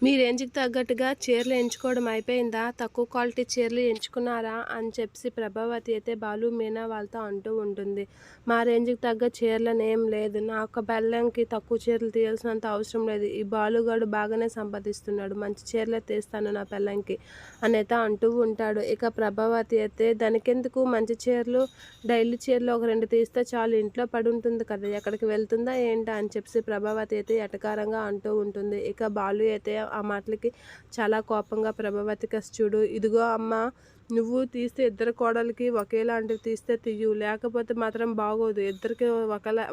మీ రేంజ్‌కి తగ్గట్టుగా చీరలు ఎంచుకోవడం అయిపోయిందా? తక్కువ క్వాలిటీ చీరలు ఎంచుకున్నారా? అని చెప్పేసి ప్రభావతి అయితే బాలు, మీనా వాళ్ళతో అంటూ ఉంటుంది. మా రేంజ్‌కి తగ్గ చీరలనేం లేదు. నా ఒక్క పెళ్ళాంకి తక్కువ చీరలు తీయాల్సినంత అవసరం లేదు. ఈ బాలుగాడు బాగానే సంపాదిస్తున్నాడు. మంచి చీరలే తీస్తాను నా పెళ్ళాంకి అనైతే అంటూ ఉంటాడు. ఇక ప్రభావతి అయితే దానికెందుకు మంచి చీరలు, డైలీ చీరలు ఒక 2 తీస్తే చాలు, ఇంట్లో పడుంటుంది కదా! ఎక్కడికి వెళ్తుందా ఏంటా? అని చెప్పేసి ప్రభావతి అయితే ఎటకారంగా అంటూ ఉంటుంది. ఇక బాలు అయితే ఆ మాటలకి చాలా కోపంగా ప్రభావతికి చూడు, ఇదిగో అమ్మ, నువ్వు తీస్తే ఇద్దరు కోడలికి ఒకేలాంటివి తీస్తే తీయు, లేకపోతే మాత్రం బాగోదు, ఇద్దరికి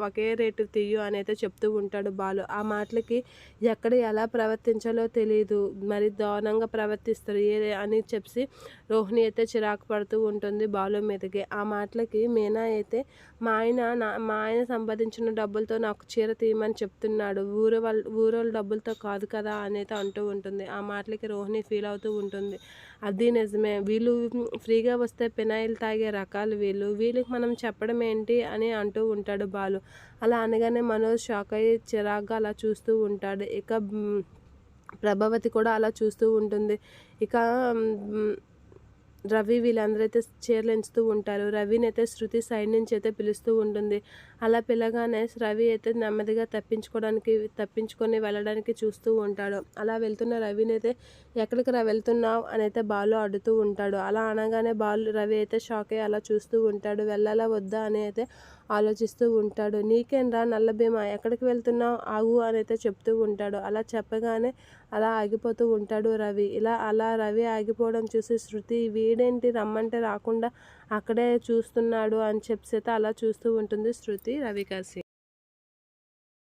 ఒకే రేటు తీయు అని అయితే చెప్తూ ఉంటాడు బాలు. ఆ మాటలకి ఎక్కడ ఎలా ప్రవర్తించాలో తెలియదు, మరి దారుణంగా ప్రవర్తిస్తారు అని చెప్పి రోహిణి అయితే చిరాకు పడుతూ ఉంటుంది బాలు మీదకి. ఆ మాటలకి మీనా అయితే మా ఆయన సంపాదించిన డబ్బులతో నాకు చీర తీయమని చెప్తున్నాడు, ఊరోళ్ళ డబ్బులతో కాదు కదా అనేది అంటూ ఉంటుంది. ఆ మాటలకి రోహిణి ఫీల్ అవుతూ ఉంటుంది. అది నిజమే, వీళ్ళు ఫ్రీగా వస్తే పినాయిల్ తాగే రకాలు వీళ్ళకి మనం చెప్పడం ఏంటి అని అంటూ ఉంటాడు బాలు. అలా అనగానే మనోజ్ షాక్ అయ్యి చిరాగ్గా అలా చూస్తూ ఉంటాడు. ఇక ప్రభావతి కూడా అలా చూస్తూ ఉంటుంది. ఇక రవి వీళ్ళందరూ అయితే చీరలు ఎంచుతూ ఉంటారు. రవిని అయితే శృతి సైడ్ నుంచి అయితే పిలుస్తూ ఉంటుంది. అలా పిలగానే రవి అయితే నెమ్మదిగా తప్పించుకొని వెళ్ళడానికి చూస్తూ ఉంటాడు. అలా వెళ్తున్న రవిని అయితే ఎక్కడికి వెళ్తున్నావు అని అయితే బాలు అడుగుతూ ఉంటాడు. అలా అనగానే రవి అయితే షాక్ అయ్యి అలా చూస్తూ ఉంటాడు. వెళ్ళాలా వద్దా అని అయితే ఆలోచిస్తూ ఉంటాడు. నీకేం రా నల్ల భీమా, ఎక్కడికి వెళ్తున్నావు, ఆగు అని అయితే చెప్తూ ఉంటాడు. అలా చెప్పగానే అలా ఆగిపోతూ ఉంటాడు రవి. అలా రవి ఆగిపోవడం చూసి శృతి, వీడేంటి రమ్మంటే రాకుండా అక్కడే చూస్తున్నాడు అని చెప్పి అయితే అలా చూస్తూ ఉంటుంది శృతి రవి కాసి.